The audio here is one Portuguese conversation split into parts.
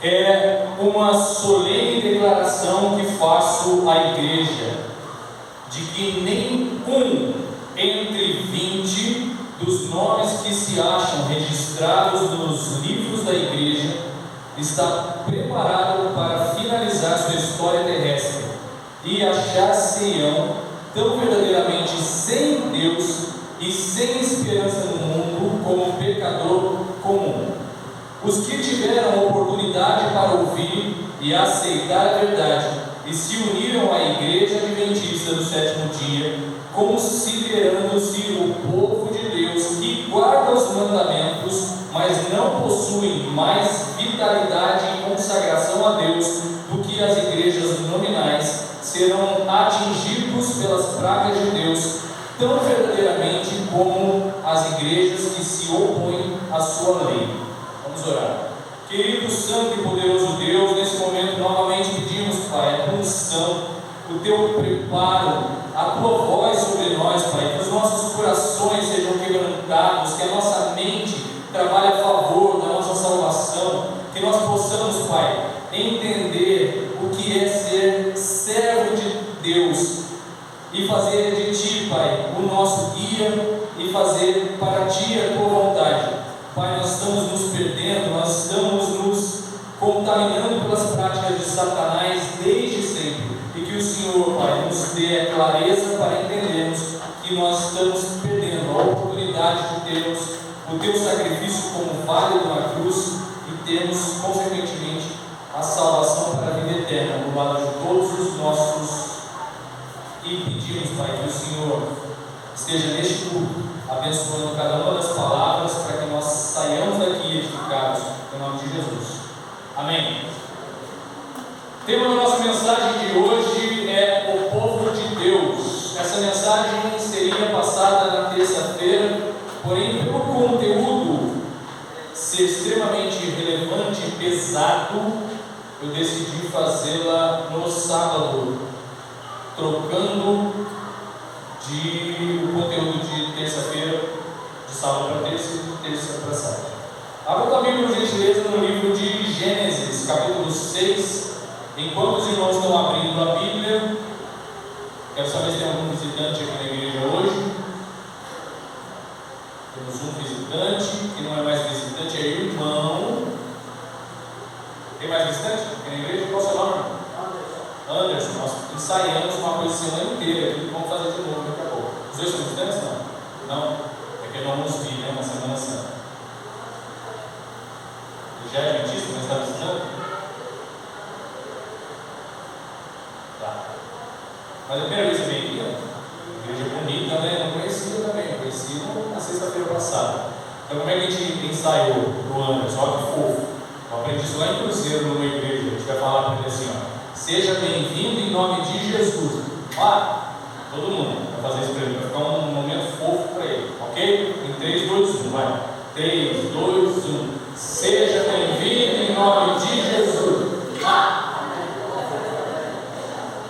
é uma solene declaração que faço à igreja, de que nenhum entre 20 dos nomes que se acham registrados nos livros da igreja está preparado para finalizar sua história terrestre e achar-se-ão tão verdadeiramente sem Deus e sem esperança no mundo como pecador comum. Os que tiveram oportunidade para ouvir e aceitar a verdade e se uniram à igreja adventista do sétimo dia, considerando-se o povo de Deus que guarda os mandamentos, mas não possuem mais vitalidade e consagração a Deus do que as igrejas nominais, serão atingidos pelas pragas de Deus tão verdadeiramente como as igrejas que se opõem à sua lei. Vamos orar. Querido, santo e poderoso Deus, nesse momento novamente pedimos, Pai, a unção, o teu preparo, a tua voz sobre nós, Pai, que os nossos corações sejam quebrantados, que a nossa mente trabalhe a favor da nossa salvação, que nós possamos, Pai, entender o que é ser servo de Deus e fazer de Ti, Pai, o nosso guia e fazer para Ti a Tua vontade. Pai, nós estamos nos perdendo, nós estamos nos contaminando pelas práticas de Satanás desde sempre, e que o Senhor, Pai, nos dê a clareza para entendermos que nós estamos perdendo a oportunidade de termos o Teu sacrifício como válido na cruz e termos, consequentemente, a salvação para a vida eterna no lado de todos os nossos. E pedimos, Pai, que o Senhor esteja neste culto, abençoando cada uma das palavras, para que nós saiamos daqui edificados, em nome de Jesus. Amém. O tema da nossa mensagem de hoje é o povo de Deus. Essa mensagem seria passada na terça-feira, porém, pelo conteúdo ser extremamente relevante e pesado, eu decidi fazê-la no sábado, trocando o conteúdo de terça-feira, de sábado para terça e de terça para sábado. Abra tua Bíblia, por gentileza, no livro de Gênesis, capítulo 6. Enquanto os irmãos estão abrindo a Bíblia, quero saber se tem algum visitante aqui na igreja hoje. Temos um visitante, que não é mais visitante, é irmão. Tem mais visitante aqui na igreja? Qual é o seu nome? Anderson. Nós ensaiamos uma coisa a semana inteira aqui, vamos fazer de novo daqui a pouco. Os dois são visitantes? Não? Não? É que eu não os vi, né? Na Semana Santa. Ele já é adventista, mas está visitando? Tá. Mas a primeira vez que vem aqui, ó, igreja bonita, né? Não conhecia também, eu conheci na sexta-feira passada. Então, como é que a gente ensaiou o Anderson? Olha que fofo. Eu aprendi isso lá em Cruzeiro, numa igreja. A gente vai falar para ele assim, ó: seja bem-vindo em nome de Jesus. Todo mundo vai fazer isso para ele, vai ficar um momento fofo para ele, ok? Em 3, 2, 1, vai. 3, 2, 1. Seja bem-vindo em nome de Jesus.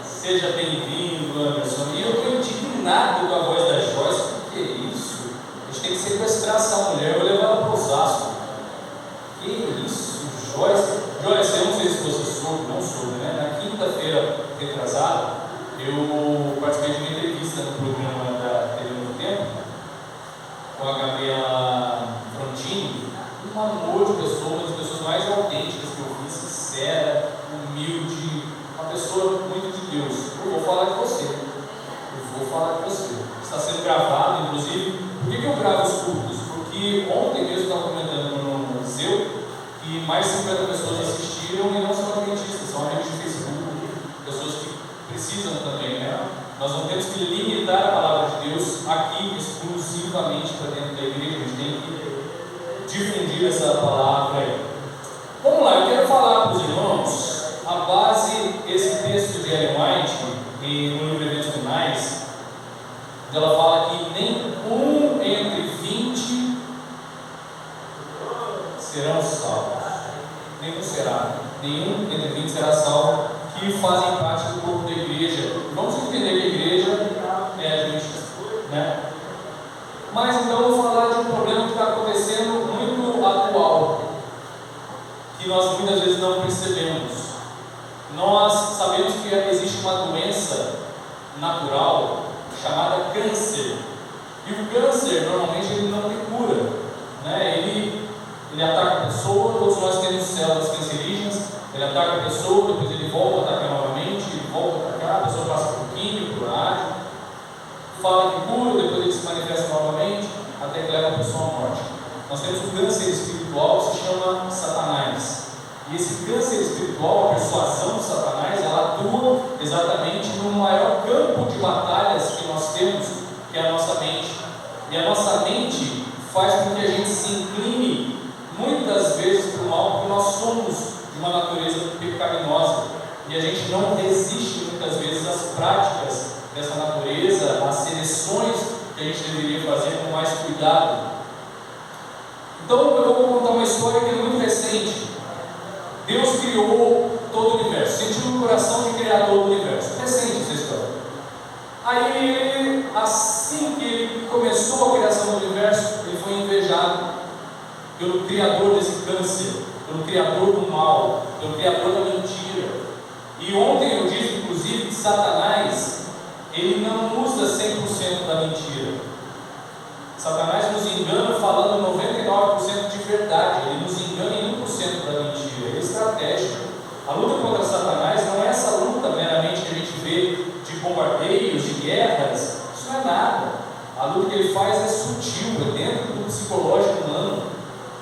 Seja bem-vindo, Anderson. E eu estou indignado com a voz da Joyce. O que é isso? A gente tem que sequestrar essa mulher, eu vou levar ela para Osasco. Que isso, Joyce? Joyce, eu não sei se você soube, não soube, né? Na quinta-feira retrasada, eu participei de uma entrevista no programa da TV Novo Tempo com a Gabriela Frontini, um amor de pessoa, uma das pessoas mais autênticas que eu vi, sincera, humilde, uma pessoa muito de Deus. Eu vou falar de você. Está sendo gravado, inclusive. Por que eu gravo os cultos? Porque ontem mesmo eu estava comentando no museu que mais de 50 pessoas assistiram e não são adventistas, são amigos de Facebook, pessoas que precisam também, né? Nós não temos que limitar a palavra de Deus aqui exclusivamente para dentro da igreja, a gente tem que difundir essa palavra aí. Vamos lá, eu quero falar para os irmãos a base, esse texto de Ellen White, no livro Eventos Finais, ela fala que nenhum entre 20 serão salvos. Nenhum entre 20 será salvo, que fazem parte do corpo da igreja. Vamos entender que a igreja é adventista, né? Mas então eu vou falar de um problema que está acontecendo muito atual, que nós muitas vezes não percebemos. Nós sabemos que existe uma doença natural chamada câncer. E o câncer, normalmente, ele não tem cura, né? Ele ataca a pessoa, todos nós temos células cancerígenas, ele ataca a pessoa, depois ele volta a atacar novamente, ele volta a atacar, a pessoa passa por químico, por rádio, fala que cura, depois ele se manifesta novamente, até que leva a pessoa à morte. Nós temos o câncer espiritual, que se chama Satanás. E esse câncer espiritual, a persuasão de Satanás, ela atua exatamente no maior campo de batalhas que nós temos, que é a nossa mente. E a nossa mente faz com que a gente se incline muitas vezes para o mal, porque nós somos de uma natureza pecaminosa e a gente não resiste muitas vezes às práticas dessa natureza, às seleções que a gente deveria fazer com mais cuidado. Então eu vou contar uma história que é muito recente. Deus criou todo o universo, sentiu no coração de criar todo o universo. Recente essa história. Aí ele, assim que ele começou a criação do universo, ele foi invejado pelo criador desse câncer, pelo criador do mal, pelo criador da mentira. E ontem eu disse, inclusive, que Satanás, ele não usa 100% da mentira. Satanás nos engana falando 99% de verdade, ele nos engana em 1% da mentira. Ele é estratégico. A luta contra Satanás não é essa luta meramente que a gente vê de bombardeios, de guerras. Isso não é nada. A luta que ele faz é sutil, é dentro do psicológico humano.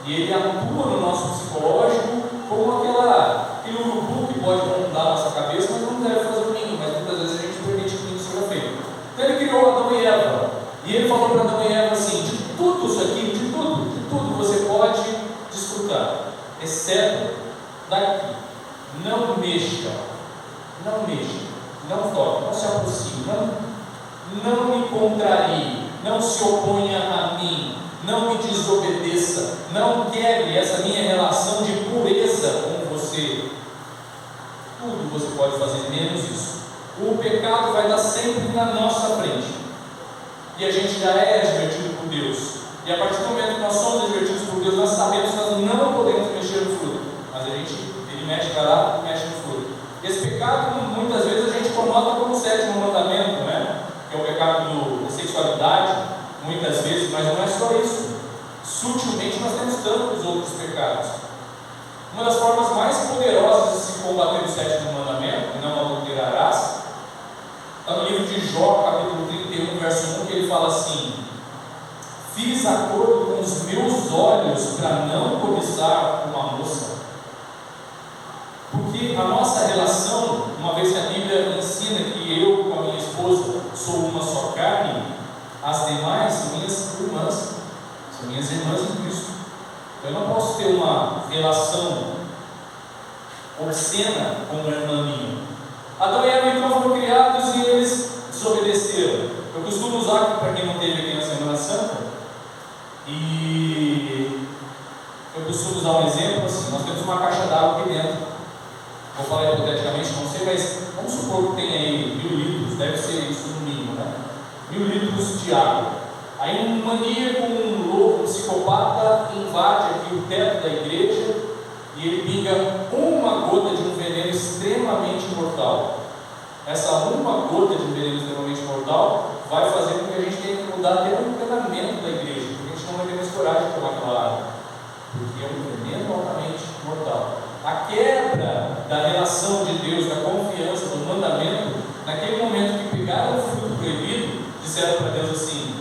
E ele atua no nosso psicológico como aquele urubu que pode rondar a nossa cabeça, mas não deve fazer o ninho, mas muitas vezes a gente permite que o ninho seja feito. Então ele criou Adão e Eva. E ele falou para Adão e Eva assim: de tudo isso aqui, de tudo você pode desfrutar, exceto daqui. Não mexa, não toque, não se aproxime, não me contrarie, não se oponha a mim, não me desobedeça, não quebre essa minha relação de pureza com você. Tudo você pode fazer, menos isso. O pecado vai estar sempre na nossa frente. E a gente já é advertido por Deus. E a partir do momento que nós somos advertidos por Deus, nós sabemos que nós não podemos mexer no fruto. Mas ele mexe para lá e mexe no fruto. Esse pecado, muitas vezes, a gente conota como o 7º mandamento, né? Que é o pecado da sexualidade, muitas vezes, mas não é só isso. Sutilmente nós temos tantos outros pecados. Uma das formas mais poderosas de se combater o 7º mandamento, não adulterarás, está no livro de Jó, capítulo 31, verso 1, que ele fala assim: fiz acordo com os meus olhos para não cobiçar uma moça. Porque a nossa relação, uma vez que a Bíblia ensina que eu com a minha esposa sou uma só carne, as demais são minhas irmãs em Cristo. Eu não posso ter uma relação obscena com uma irmã minha. Adão e Eva então foram criados e eles desobedeceram. Eu costumo usar, para quem não teve aqui na Semana Santa, e eu costumo usar um exemplo assim: nós temos uma caixa d'água aqui dentro. Vou falar hipoteticamente, não sei, mas vamos supor que tem aí 1000 litros, deve ser isso no mínimo, né? 1000 litros de água. Aí um maníaco, um louco, um psicopata invade aqui o teto da igreja e ele pinga uma gota de um veneno extremamente mortal. Essa uma gota de um veneno extremamente mortal vai fazer com que a gente tenha que mudar até o encanamento da igreja, porque a gente não vai ter mais coragem de tomar aquela água, porque é um veneno altamente mortal. A quebra da relação de Deus, da confiança, do mandamento, naquele momento que pegaram o fruto proibido, disseram para Deus assim: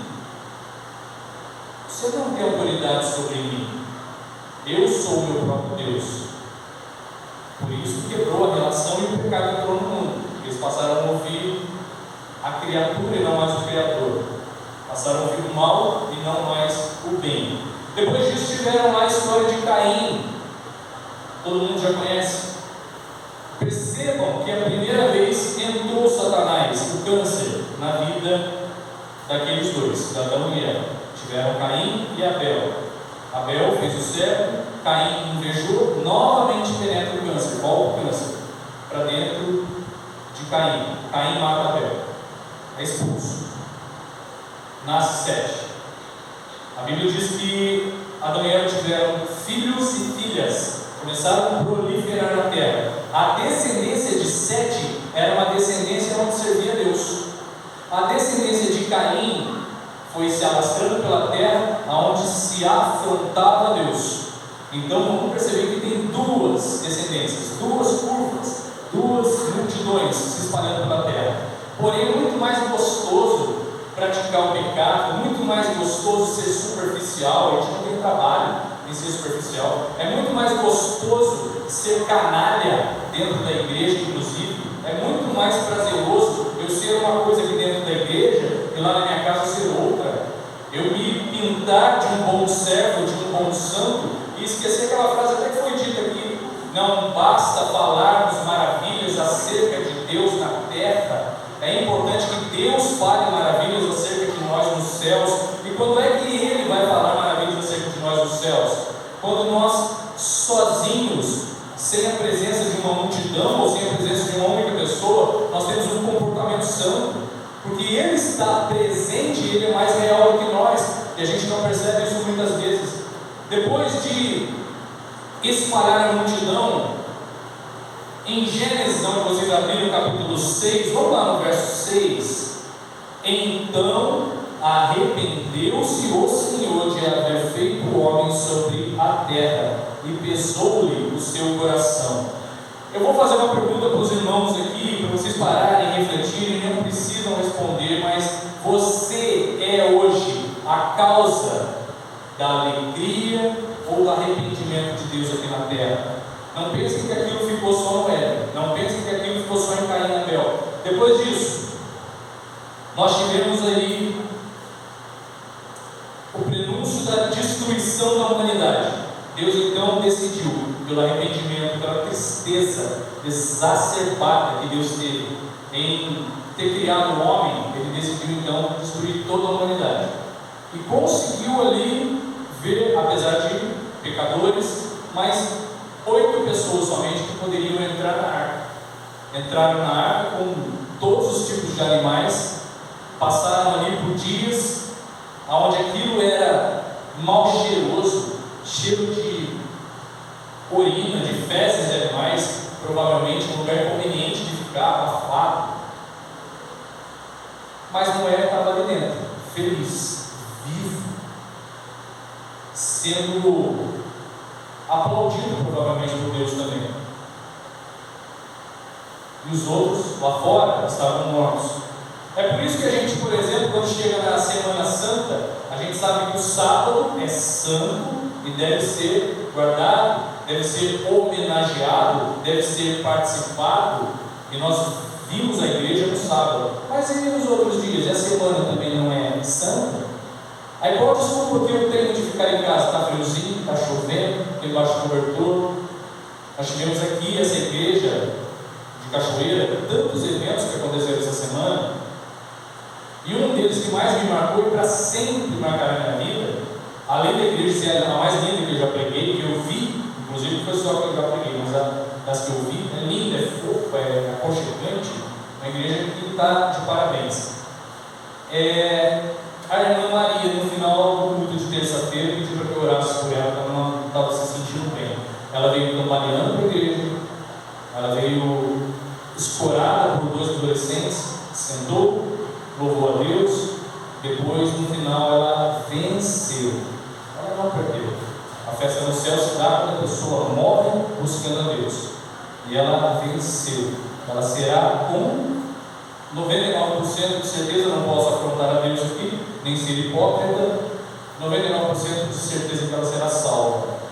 você não tem autoridade sobre mim, eu sou o meu próprio Deus. Por isso quebrou a relação e o pecado entrou no mundo. Eles passaram a ouvir a criatura e não mais o Criador. Passaram a ouvir o mal e não mais o bem. Depois disso tiveram lá a história de Caim. Todo mundo já conhece. Percebam que a primeira vez entrou Satanás, o câncer, na vida daqueles dois, Adão e Eva. Tiveram Caim e Abel. Abel fez o certo, Caim invejou, novamente penetra o câncer, volta o câncer para dentro de Caim. Caim mata Abel, é expulso. Nasce Sete. A Bíblia diz que Adão e Eva tiveram filhos e filhas, começaram a proliferar na terra. A descendência de Sete era uma descendência onde servia a Deus. A descendência de Caim foi se alastrando pela terra, aonde se afrontava a Deus. Então vamos perceber que tem duas descendências, duas curvas, duas multidões se espalhando pela terra. Porém é muito mais gostoso praticar o pecado, muito mais gostoso ser superficial. A gente não tem trabalho em ser superficial. É muito mais gostoso ser canalha dentro da igreja, inclusive. É muito mais prazeroso eu ser uma coisa aqui dentro da igreja e lá na minha casa ser outra. Eu me pintar de um bom servo, de um bom santo, e esquecer aquela frase até que foi dita aqui: não basta falarmos maravilhas acerca de Deus na terra, é importante que Deus fale maravilhas acerca de nós nos céus. E quando é que Ele vai falar maravilhas acerca de nós nos céus? Quando nós sozinhos, sem a presença de uma multidão ou sem a presença de uma única pessoa, nós temos um comportamento santo, porque Ele está presente e Ele é mais real do que nós, e a gente não percebe isso muitas vezes. Depois de espalhar a multidão, em Gênesis, onde vocês abriram o capítulo 6, vamos lá no verso 6. Então arrependeu-se o Senhor de haver feito o homem sobre a terra, e pesou-lhe o seu coração. Eu vou fazer uma pergunta para os irmãos aqui, para vocês pararem e refletirem, não precisam responder, mas você é hoje a causa da alegria ou do arrependimento de Deus aqui na terra? Não pensem que aquilo ficou só no Éden, não pensem que aquilo ficou só em Caim e Abel. Depois disso, nós tivemos aí o prenúncio da destruição da humanidade. Deus então decidiu, pelo arrependimento, pela tristeza exacerbada que Deus teve em ter criado o homem, Ele decidiu então destruir toda a humanidade. E conseguiu ali ver, apesar de pecadores, mas 8 pessoas somente que poderiam entrar na arca. Entraram na arca com todos os tipos de animais, passaram ali por dias, onde aquilo era mal cheiroso, cheiro de urina, de fezes de animais, provavelmente um lugar conveniente de ficar, abafado. Mas Noé estava ali dentro, feliz, vivo, sendo aplaudido provavelmente por Deus também. E os outros lá fora estavam mortos. É por isso que a gente, por exemplo, quando chega na Semana Santa, a gente sabe que o sábado é santo e deve ser guardado, deve ser homenageado, deve ser participado. E nós vimos a igreja no sábado. Mas e nos outros dias? E a semana também não é santa? Aí qual a desculpa que eu tenho de ficar em casa? Está friozinho, está chovendo, tem baixo cobertor. Nós tivemos aqui essa igreja de Cachoeira, tantos eventos que aconteceram essa semana, e um deles que mais me marcou e para sempre marcar a minha vida, além da igreja ser a mais linda que eu já preguei, que eu vi, inclusive foi só que eu já preguei, mas das que eu vi, é linda, é fofa, é aconchegante, uma igreja que está de parabéns. A irmã Maria, no final do culto de terça-feira, pediu para que eu orasse por ela, porque ela não estava se sentindo bem. Ela veio campaneando para a igreja, ela veio escorada por 2 adolescentes, sentou, louvou a Deus, depois no final ela venceu, ela não perdeu. A festa no céu se dá quando a pessoa morre buscando a Deus, e ela venceu. Ela será com 99% de certeza, não posso afrontar a Deus aqui, nem ser hipócrita, 99% de certeza que ela será salva.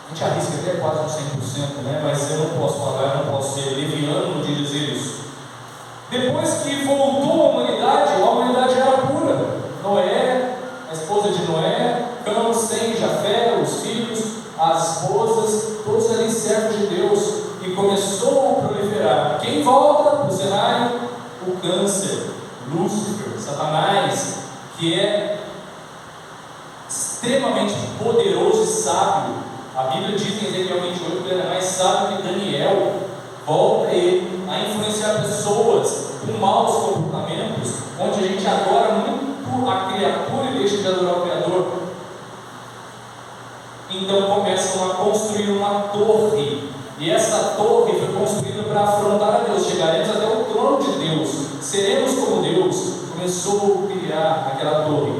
A gente arrisca até quase uns 100%, né? Mas eu não posso falar, eu não posso ser leviano de dizer isso. Depois que voltou a humanidade era pura. Noé, a esposa de Noé, Cã, Sem, Jafé, os filhos, as esposas, todos ali servos de Deus, e começou a proliferar. Quem volta para o cenário? O câncer, Lúcifer, Satanás, que é extremamente poderoso e sábio. A Bíblia diz em Ezequiel 28 que ele é mais sábio que Daniel. Volta ele a influenciar pessoas com maus comportamentos, onde a gente adora muito a criatura e deixa de adorar o Criador. E essa torre foi construída para afrontar a Deus. Chegaremos até o trono de Deus, seremos como Deus. Começou a criar aquela torre.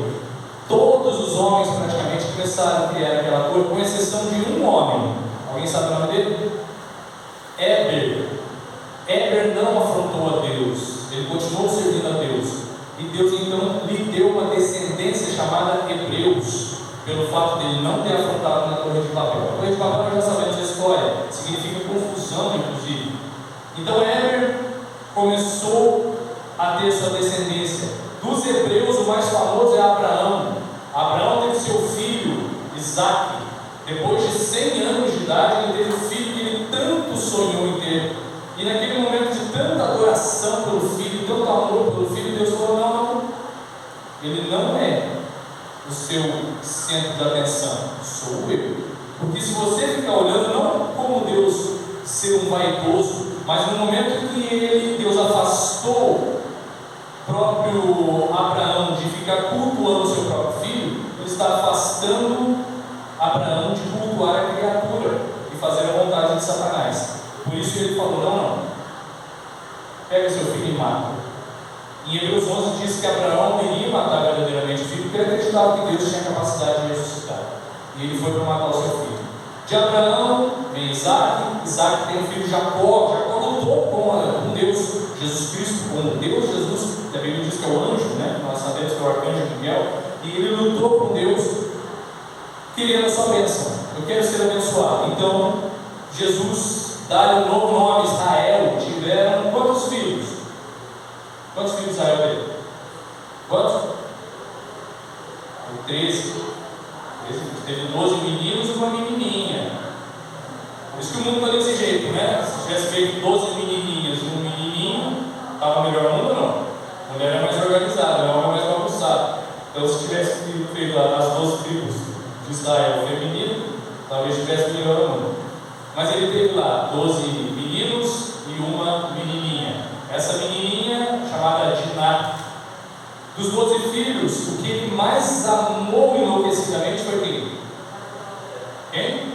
Todos os homens praticamente começaram a criar aquela torre, com exceção de um homem. Alguém sabe o nome dele? Éber. Éber não afrontou a Deus, ele continuou servindo a Deus. E Deus então lhe deu uma descendência chamada Hebreus, pelo fato de ele não ter afrontado na Torre de Babel. A Torre de Babel nós já sabemos a história, significa confusão, inclusive. Então Éber começou a ter sua descendência. Dos hebreus, o mais famoso é Abraão. Abraão teve seu filho, Isaque. Depois de 100 anos de idade, ele teve o filho que ele tanto sonhou em ter. E naquele momento de tanta adoração pelo filho, tanto amor pelo filho, Deus falou: não, ele não é o seu centro de atenção, sou eu. Porque se você ficar olhando, não como Deus ser um vaidoso, mas no momento em que Deus afastou o próprio Abraão de ficar cultuando o seu próprio filho, ele está afastando Abraão de cultuar a criatura e fazer a vontade de Satanás. Por isso ele falou: não, pega seu filho e mata. Em Hebreus 11 diz que Abraão iria matar verdadeiramente o filho, porque ele acreditava que Deus tinha capacidade de ressuscitar. E ele foi para matar o seu filho. De Abraão vem Isaque. Isaque tem o filho Jacó. Jacó lutou com Deus, Jesus Cristo, com Deus, Jesus. A Bíblia diz que é o anjo, né? Nós sabemos que é o arcanjo Miguel. E ele lutou com Deus, querendo a sua bênção. Eu quero ser abençoado. Então, Jesus dá-lhe um novo nome, Israel. Tiveram quantos filhos? Quantos filhos Israel teve? Quantos? 13. Teve 12 meninos e uma menininha. Por isso que o mundo está desse jeito, né? Se tivesse feito 12 menininhas e um menininho, estava melhor o mundo ou não? A mulher é mais organizada, o homem é mais bagunçado. Então, se tivesse feito as 12 tribos de Israel feminino, talvez tivesse melhor o mundo. Mas ele teve lá 12 meninos e uma menininha. Essa menininha, chamada Diná. Dos 12 filhos, o que ele mais amou enlouquecidamente foi quem? Quem?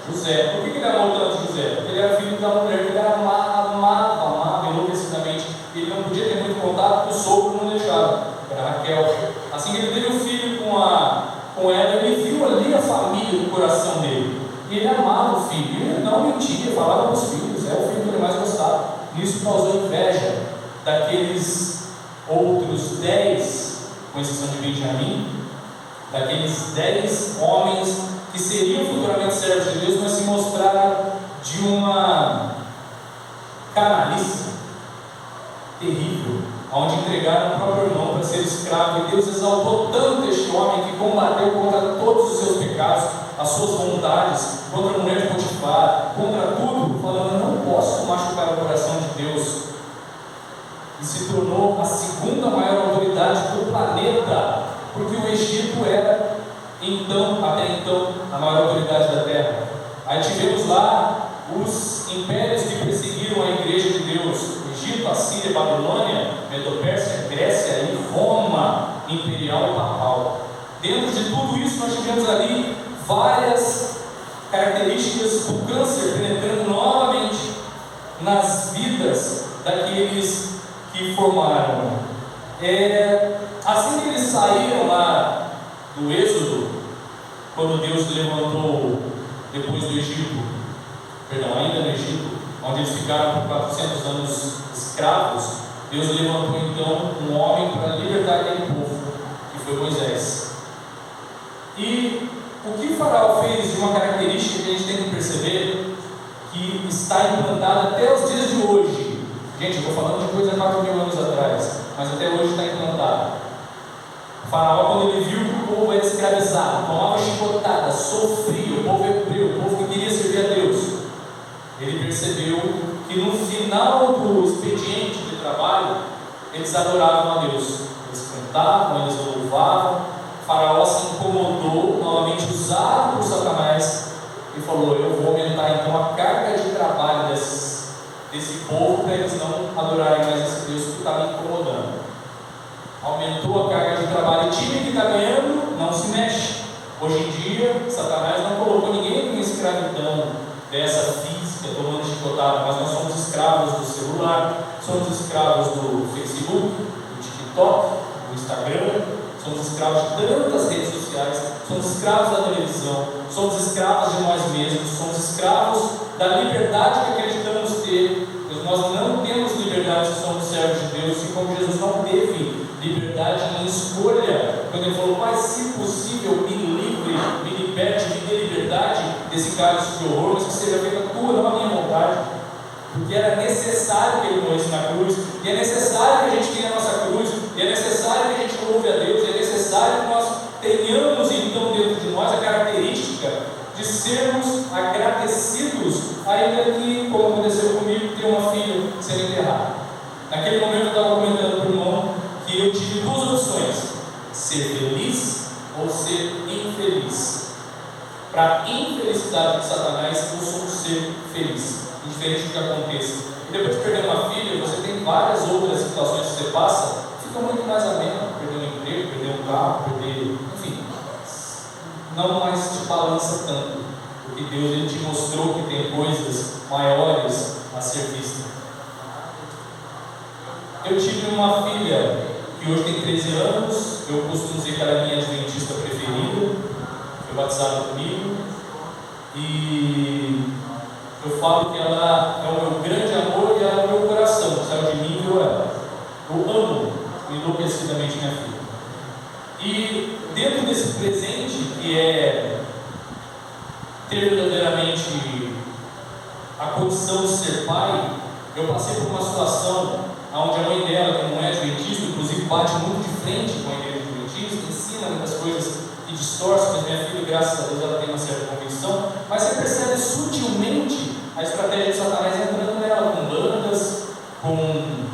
José. Por que ele amou tanto José? Porque ele era filho da mulher que ele amava enlouquecidamente. Ele não podia ter muito contato, o sogro não deixava. Era Raquel. Assim que ele teve um filho com ela, ele viu ali a família no coração dele. E ele amava o filho. E ele não mentia, falava para os filhos. É o filho que ele mais gostava. Isso causou inveja daqueles outros 10, com exceção de Benjamim, daqueles 10 homens que seriam futuramente servos de Deus, mas se mostraram de uma canalice terrível, onde entregaram o próprio irmão para ser escravo. E Deus exaltou tanto este homem que combateu contra todos os seus pecados, as suas vontades, contra a mulher de Potifar, contra tudo, falando: não posso machucar o coração de Deus. E se tornou a segunda maior autoridade do planeta, porque o Egito era até então a maior autoridade da terra. Aí tivemos lá os impérios que perseguiram a igreja de Deus: Egito, Assíria, Babilônia, Medo-Pérsia, Grécia e Roma imperial e papal. Dentro de tudo isso nós tivemos ali várias características do câncer penetrando novamente nas vidas daqueles que formaram. Assim que eles saíram lá do Êxodo, quando Deus levantou depois do Egito, ainda no Egito, onde eles ficaram por 400 anos escravos, Deus levantou então um homem para libertar aquele povo, que foi Moisés. E o que o Faraó fez de uma característica que a gente tem que perceber, que está implantada até os dias de hoje. Gente, eu estou falando de coisa há 4.000 anos atrás, mas até hoje está implantado. O Faraó, quando ele viu que o povo era escravizado, tomava chicotada, sofria, o povo hebreu, o povo que queria servir a Deus, ele percebeu que no final do expediente de trabalho, eles adoravam a Deus. Eles cantavam, eles louvavam. O Faraó se incomodou, novamente usado por Satanás, e falou: eu vou aumentar então a carga de trabalho desse povo, para eles não adorarem mais esse Deus que está me incomodando. Aumentou a carga de trabalho. E time que está ganhando não se mexe. Hoje em dia, Satanás não colocou ninguém em escravidão dessa física tomando chicotada, mas nós somos escravos do celular, somos escravos do Facebook, do TikTok, do Instagram, somos escravos de tantas redes sociais, somos escravos da televisão, somos escravos de nós mesmos, somos escravos da liberdade que acreditamos ter. Nós não temos liberdade se somos servos de Deus, e como Jesus não teve liberdade em escolha, quando ele falou: Pai, se possível, me livre, me liberte, me dê liberdade desse cálice de horror, mas que seja feita a tua, não a minha vontade. Porque era necessário que ele morresse na cruz, e é necessário que a gente tenha a nossa cruz, e é necessário que a gente louve a Deus, e é necessário que nós tenhamos então dentro de nós a característica de sermos agradecidos, ainda que, como aconteceu comigo, ter uma filha sendo enterrada. Naquele momento eu estava comentando para o irmão que eu tive duas opções: ser feliz ou ser infeliz. Para a infelicidade de Satanás, eu sou um ser feliz, indiferente do que aconteça. E depois de perder uma filha, você tem várias outras situações que você passa, fica muito mais ameno: perder um emprego, perder um carro, perder, enfim, não mais te balança tanto, porque Deus ele te mostrou que tem coisas maiores a ser vistas. Eu tive uma filha que hoje tem 13 anos, eu costumo dizer que ela é a minha adventista preferida, foi batizada comigo, e eu falo que ela é o meu grande amor e ela é o meu coração, que saiu de mim e eu ela. Eu amo enlouquecidamente minha filha. E dentro desse presente, que é ter verdadeiramente a condição de ser pai, eu passei por uma situação onde a mãe dela, que não é adventista, inclusive bate muito de frente com a igreja adventista, ensina muitas coisas que distorcem, mas minha filha, graças a Deus, ela tem uma certa convicção, mas você percebe sutilmente a estratégia de Satanás entrando nela, com bandas, com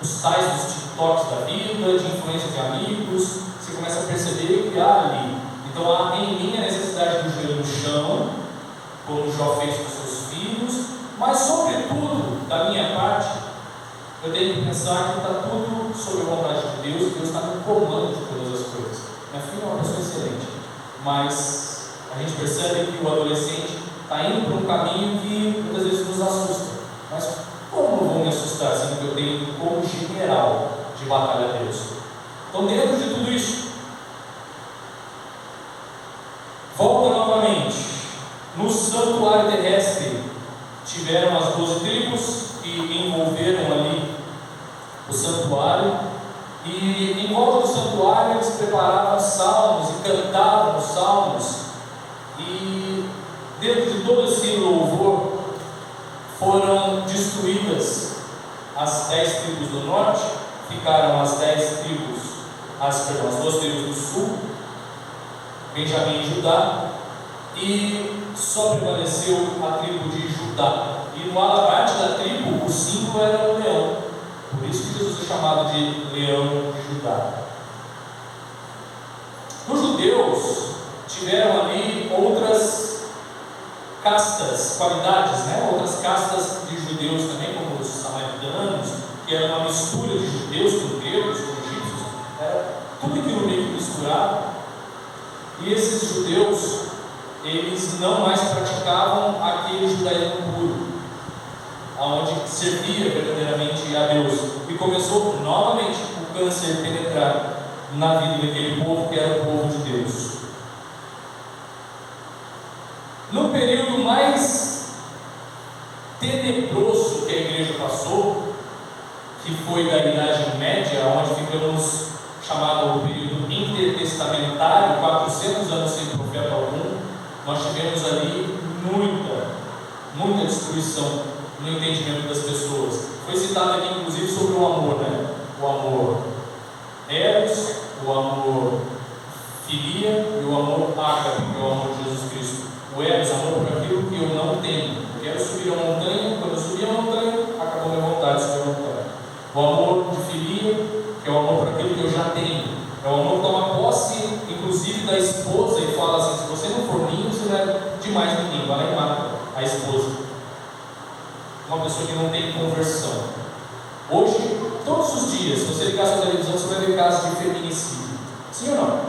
os tais dos TikToks da vida, de influência de amigos. Você começa a perceber que há ali. Então há em mim a necessidade do joelho no chão, como Jó fez com seus filhos, mas sobretudo, da minha parte, eu tenho que pensar que está tudo sob a vontade de Deus, Deus está no comando de todas as coisas. Minha filha é uma pessoa excelente, mas a gente percebe que o adolescente está indo por um caminho que muitas vezes nos assusta. Mas como não vou me assustar, sendo que eu tenho como general de batalha a Deus? Então, dentro de tudo isso, volta novamente. No santuário terrestre, tiveram as 12 tribos que envolveram ali o santuário, e em volta do santuário eles preparavam salmos e cantavam os salmos, e dentro de todo esse louvor foram destruídas as 10 tribos do norte, ficaram as 10 tribos, as 2 tribos do sul, Benjamim e Judá, e só prevaleceu a tribo de Judá. E no alabarte da tribo, o símbolo era o leão. Por isso que Jesus é chamado de leão de Judá. Os judeus tiveram ali outras castas, qualidades, outras castas de judeus também, como os samaritanos, que era uma mistura de judeus com gregos, com egípcios, era tudo aquilo meio que misturado. E esses judeus, eles não mais praticavam aquele judaísmo puro, onde servia verdadeiramente a Deus, e começou novamente o câncer penetrar na vida daquele povo que era o povo de Deus. No período mais tenebroso que a igreja passou, que foi da Idade Média, onde ficamos chamado o período intertestamentário, 400 anos sem profeta algum, nós tivemos ali muita destruição no entendimento das pessoas. Foi citado aqui inclusive sobre o amor, o amor eros, o amor filia e o amor ágape, que é o amor de Jesus Cristo. O eros, amor por aquilo que eu não tenho. Eu quero subir a montanha, quando eu subir a montanha, acabou minha vontade de subir a montanha. O amor de filia, que é o amor por aquilo que eu já tenho. É o amor que toma posse, inclusive, da esposa, e fala assim: se você não for minho, você não é de mais ninguém, vai lá e mata a esposa. Uma pessoa que não tem conversão. Hoje, todos os dias, se você ligar a sua televisão, você vai ver casos de feminicídio. Sim ou não?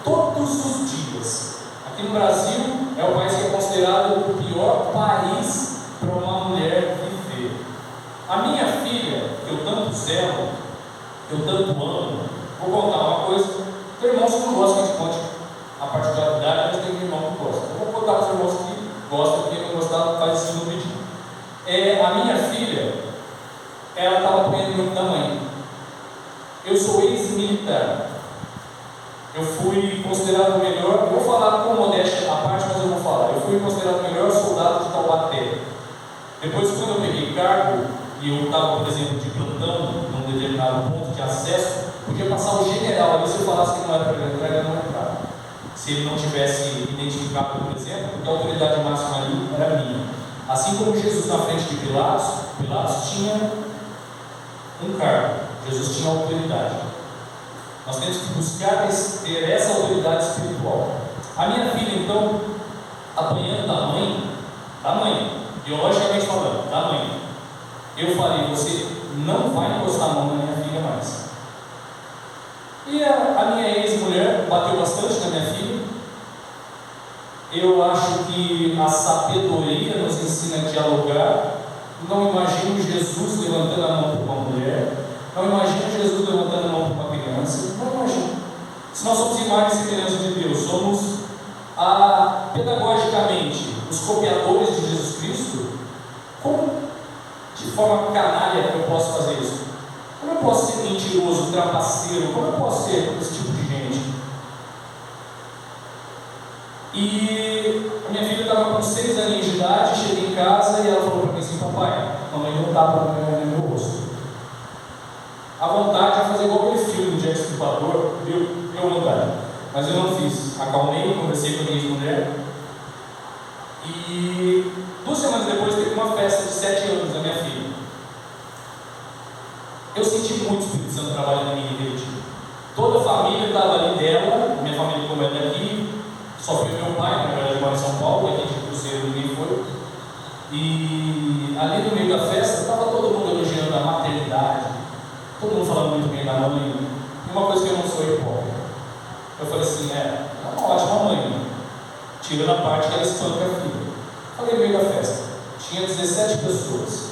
Todos os dias. Aqui no Brasil é o país que é considerado o pior país para uma mulher viver. A minha filha, que eu tanto zelo, que eu tanto amo, vou contar uma coisa. Tem irmãos que não gostam que a gente conte a particularidade, mas tem irmão que gosta. Eu vou contar para os irmãos que gostam, porque não gostar faz isso no vídeo. A minha filha, ela estava apanhando muito da mãe. Eu sou ex-militar. Eu fui considerado o melhor, eu vou falar com modéstia à parte, mas eu vou falar. Eu fui considerado o melhor soldado de Taubaté. Depois, quando eu peguei cargo, e eu estava, por exemplo, de plantão, num determinado ponto de acesso, podia passar o general ali. Se eu falasse que não era para ele entrar, ele não entrava. Se ele não tivesse identificado, por exemplo, porque a autoridade máxima ali era minha. Assim como Jesus na frente de Pilatos, Pilatos tinha um cargo, Jesus tinha autoridade. Nós temos que buscar ter essa autoridade espiritual. A minha filha, então, apanhando da mãe, biologicamente falando, da mãe, eu falei: você não vai encostar a mão na minha filha mais. E a minha ex-mulher bateu bastante na minha filha. Eu acho que a sabedoria nos ensina a dialogar. Não imagino Jesus levantando a mão para uma mulher. Não imagino Jesus levantando a mão para uma criança. Não imagino. Se nós somos imagem e semelhança de Deus, somos pedagogicamente os copiadores de Jesus Cristo, como de forma canalha eu posso fazer isso? Como eu posso ser mentiroso, trapaceiro? Como eu posso ser esse tipo de gente? E a minha filha estava com 6 aninhos de idade, cheguei em casa e ela falou para mim assim: papai, mamãe não dá para ver no meu rosto. A vontade de fazer igual aquele filme do Jack Stripador, deu vontade. Mas eu não fiz. Acalmei, conversei com a minha ex-mulher. E 2 semanas depois teve uma festa de 7 anos da minha filha. Eu senti muito o Espírito Santo trabalhando na minha igreja. Toda a família estava ali dela, minha família como é daqui, só foi meu pai, na verdade mora em São Paulo, aqui de Cruzeiro ninguém foi. E ali no meio da festa estava todo mundo elogiando a maternidade, todo mundo falando muito bem da mãe. E uma coisa que eu não sou hipócrita, eu falei assim: é uma ótima mãe, tirando a parte que ela espanca a filha. Falei no meio da festa, tinha 17 pessoas.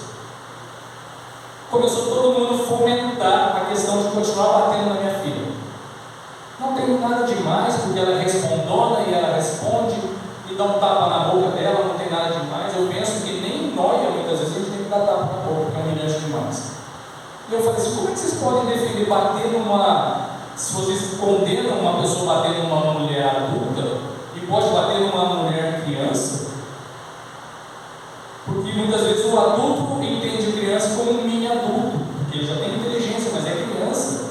Começou todo mundo a fomentar a questão de continuar batendo na minha filha. Não tem nada demais, porque ela é respondona e ela responde e dá um tapa na boca dela, não tem nada demais. Eu penso que nem nóia, muitas vezes, a gente tem que dar tapa na boca, porque é humilhante demais. E eu falei assim: como é que vocês podem defender bater numa... Se vocês condenam uma pessoa bater numa mulher adulta e pode bater numa mulher criança? Porque muitas vezes o adulto entende a criança como um mini adulto, porque ele já tem inteligência, mas é criança.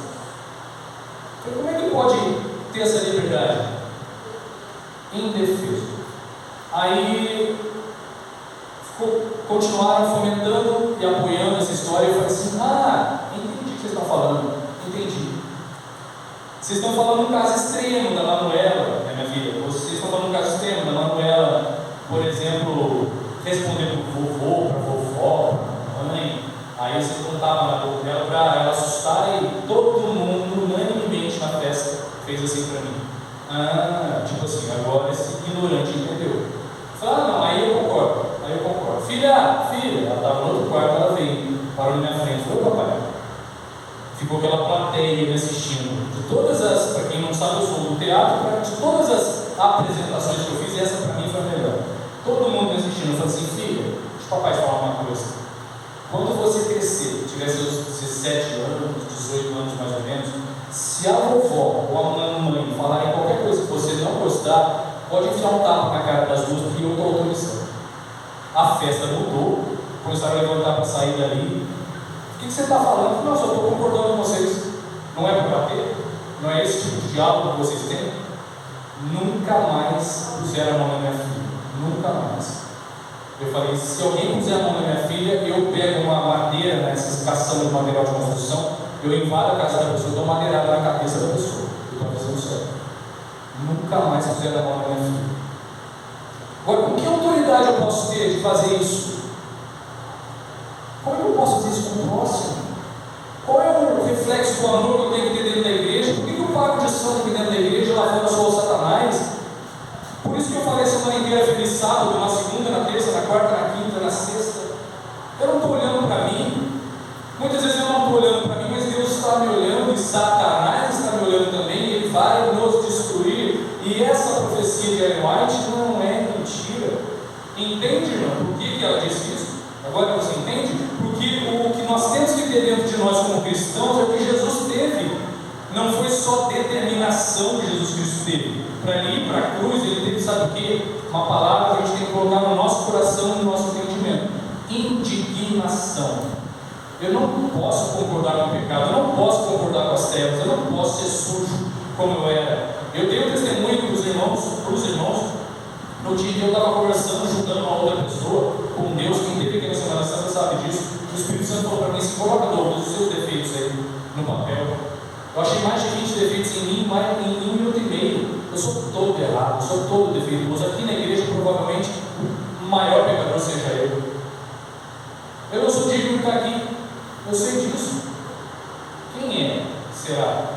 Então, como é que pode ter essa liberdade? Indefeso. Aí continuaram fomentando e apoiando essa história. Eu falei assim: entendi o que vocês estão falando. Entendi. Vocês estão falando um caso extremo da Manuela, minha filha. Vocês estão falando um caso extremo da Manuela, por exemplo, responder para o vovô, para a vovó, para a mãe. Aí vocês contavam na boca dela para ela assustar, e todo mundo, unanimemente na festa, fez assim para mim. Tipo assim, agora esse ignorante entendeu. Eu falei: não, aí eu concordo. Filha, ela estava no outro quarto, ela veio, parou na minha frente, falou: papai. Ficou aquela plateia me assistindo. De todas as, para quem não sabe, eu sou do teatro, de todas as apresentações que eu fiz, essa para mim foi a melhor. Todo mundo me assistindo. Eu falei assim: filha, deixa o papai falar uma coisa. Quando você crescer, tiver seus 17 anos, 18 anos mais ou menos, se a vovó ou a mamãe falarem qualquer coisa que você não gostar, pode enfiar um tapa na cara das duas, porque eu estou autorizando. A festa mudou, começaram a levantar para sair dali. O que você está falando? Não, só estou concordando com vocês. Não é para bater? Não é esse tipo de diálogo que vocês têm? Nunca mais puseram a mão na minha filha. Nunca mais. Eu falei: se alguém puser a mão na minha filha, eu pego uma madeira, nessas caçambas de material de construção, eu invado a casa da pessoa, dou uma madeirada na cabeça da pessoa. Eu estou fazendo certo. Nunca mais puseram a mão na minha filha. Agora, com que autoridade eu posso ter de fazer isso? Como eu posso fazer isso com o próximo? Qual é o reflexo do amor que eu tenho que ter dentro da igreja? Por que eu pago de santo aqui dentro da igreja e lá fora sou o Satanás? Por isso isso que eu falei a semana inteira, feliz sábado, na segunda, na terça, na quarta, na quinta, na sexta. Eu não estou olhando para mim. Muitas vezes eu não estou olhando para mim, mas Deus está me olhando e Satanás está me olhando também, e ele vai nos destruir. E essa profecia de Ellen White não é mentira. Entende, irmão, por que ela disse isso? Agora você entende? Porque o que nós temos que ter dentro de nós como cristãos é o que Jesus teve. Não foi só determinação que Jesus Cristo teve. Para ir para a cruz, ele teve, sabe o que? Uma palavra que a gente tem que colocar no nosso coração e no nosso entendimento: indignação. Eu não posso concordar com o pecado, eu não posso concordar com as trevas, eu não posso ser sujo como eu era. Eu dei um testemunho para os irmãos, no dia que eu estava conversando, julgando uma outra pessoa com Deus. Quem teve aqui na Semana Santa sabe disso. O Espírito Santo falou para mim: se coloca, Douglas, os seus defeitos aí no papel. Eu achei mais de 20 defeitos em mim, mais em 1 minuto e meio. Eu sou todo errado, eu sou todo defeituoso. Aqui na igreja, provavelmente, o maior pecador seja eu. Eu não sou digno de estar aqui, eu sei disso. Quem é? Será?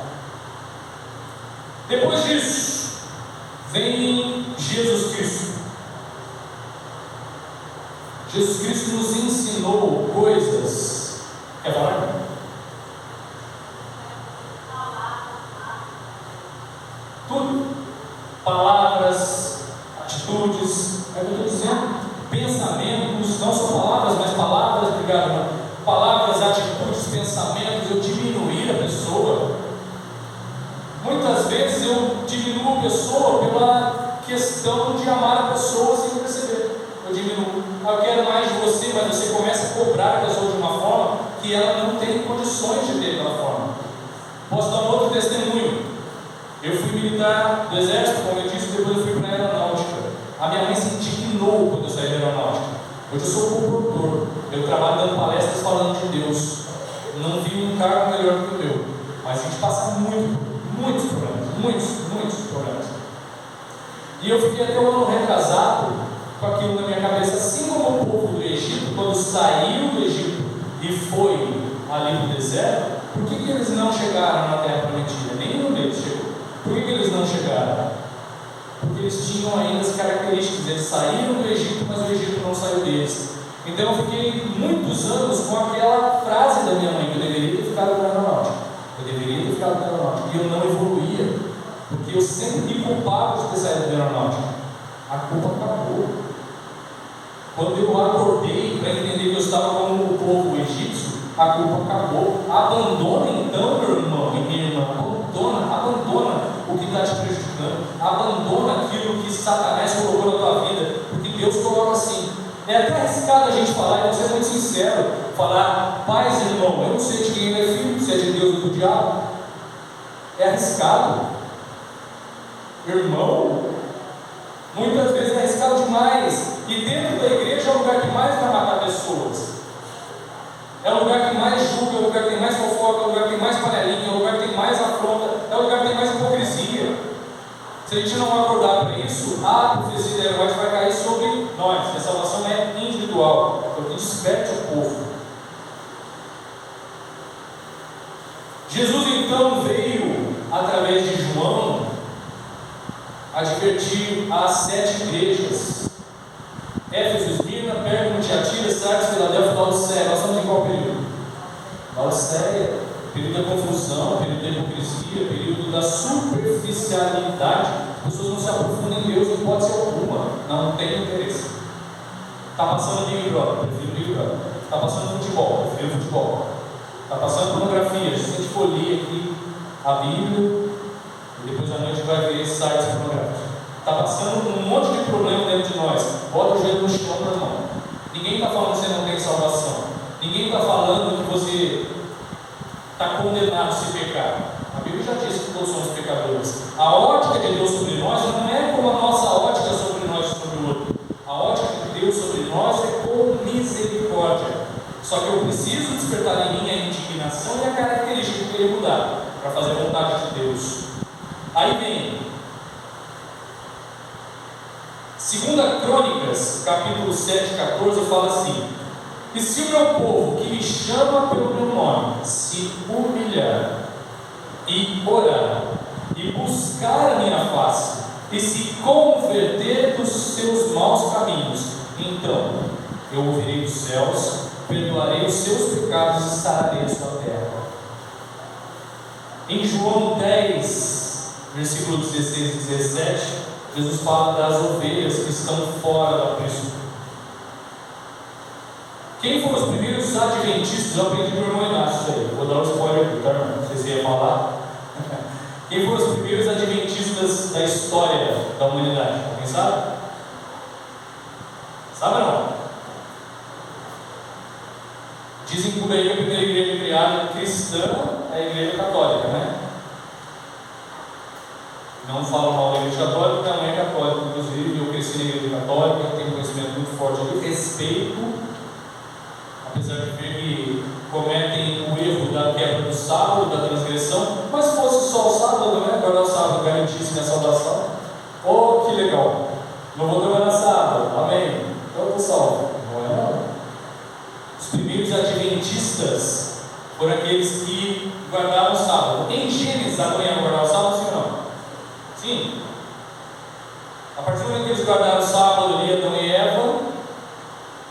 Depois disso, vem Jesus Cristo. Jesus Cristo nos ensinou coisas. Quer falar? Tudo. Palavras, atitudes, é o que eu estou dizendo. Pensamentos, não só palavras, mas palavras, obrigado, irmão. Palavras, atitudes, pensamentos. Eu diminuir a pessoa. Muitas vezes eu diminuo a pessoa pela questão de amar a pessoa sem perceber. Eu diminuo. Eu quero mais de você, mas você começa a cobrar a pessoa de uma forma que ela não tem condições de ter aquela forma. Posso dar um outro testemunho. Eu fui militar do exército, como eu disse, depois eu fui para a aeronáutica. A minha mãe se indignou quando eu saí da aeronáutica. Hoje eu sou condutor, eu trabalho dando palestras falando de Deus. Não vi um cargo melhor que o meu, mas a gente passa muitos problemas. E eu fiquei até um ano retrasado com aquilo na minha cabeça, assim como o povo do Egito, quando saiu do Egito e foi ali no deserto. Por que eles não chegaram na terra prometida? Nenhum deles chegou. Por que eles não chegaram? Porque eles tinham ainda as características. Eles saíram do Egito, mas o Egito não saiu deles. Então eu fiquei muitos anos com aquela frase da minha mãe, que eu deveria ter ficado na aeronáutica. E eu não evoluía, porque eu sempre me culpava de ter saído da aeronáutica. A culpa acabou. Quando eu acordei para entender que eu estava como o povo egípcio, a culpa acabou. Abandona então, meu irmão e minha irmã, abandona o que está te prejudicando, abandona aquilo que Satanás colocou na tua vida, porque Deus coloca assim. É até arriscado a gente falar, e vou ser muito sincero, falar: paz, irmão, eu não sei de quem ele é filho, se é de Deus ou do diabo. É arriscado. Irmão, muitas vezes é arriscado demais. E dentro da igreja é o lugar que mais vai matar pessoas. É o lugar que mais julga, é o lugar que tem mais fofoca, é o lugar que tem mais panelinha, é o lugar que tem mais afronta, é o lugar que tem mais hipocrisia. Se a gente não acordar para isso, a profecia da Ellen White vai cair sobre nós. A salvação é individual, então que desperte o povo. Jesus então veio, através de João, advertir as 7 igrejas: Éfeso, Esmirna, Pérgamo, Tiatira, Sardes, Filadélfia, Laodiceia. Nós estamos em qual período? Laodiceia, período da confusão, período da hipocrisia, período da superficialidade. As pessoas não se aprofundam em Deus em hipótese alguma, não tem interesse. Está passando Big Brother, prefiro Big Brother. Está passando futebol, prefiro futebol. Está passando pornografia, se a gente for ler aqui a Bíblia, e depois à noite vai ver sites pornográficos. Está passando um monte de problema dentro de nós. Bota o joelho no chão, meu irmão. Ninguém está falando que você não tem salvação. Ninguém está falando que você está condenado se pecar. A Bíblia já disse que todos somos pecadores. A ótica de Deus sobre nós não é como a nossa ótica sobre nós e sobre o outro. A ótica de Deus sobre nós é com misericórdia. Só que eu preciso despertar em mim a indignação e a característica que eu queria mudar para fazer a vontade de Deus. Aí vem 2 Crônicas, capítulo 7, 14, fala assim: e se o meu povo, que me chama pelo meu nome, se humilhar e orar e buscar a minha face e se converter dos seus maus caminhos, então eu ouvirei dos céus, perdoarei os seus pecados e sararei a sua terra. Em João 10, versículo 16 e 17, Jesus fala das ovelhas que estão fora do aprisco. Quem foram os primeiros adventistas? Eu aprendi do irmão Inácio isso aí. Vou dar um spoiler aqui, tá, irmão? Não sei se ia falar. Quem foram os primeiros adventistas da história da humanidade? Alguém sabe? Sabe ou não? Dizem por aí que a primeira igreja criada cristã é a igreja católica, né? Não falo mal da igreja católica, minha mãe é católica, inclusive, eu cresci na igreja católica, tenho um conhecimento muito forte de respeito, apesar de ver que cometem o erro da quebra do sábado, da transgressão, mas se fosse só o sábado, né? Guardar o sábado garantisse minha salvação. Oh, que legal! Não vou trabalhar sábado, amém? Então eu estou salvo. Não é não. Os primeiros adventistas foram aqueles que guardavam o sábado. Em Gênesis, amanhã guardar o sábado, sim ou não? Sim. A partir do momento que eles guardaram o sábado ali, Adão e Eva,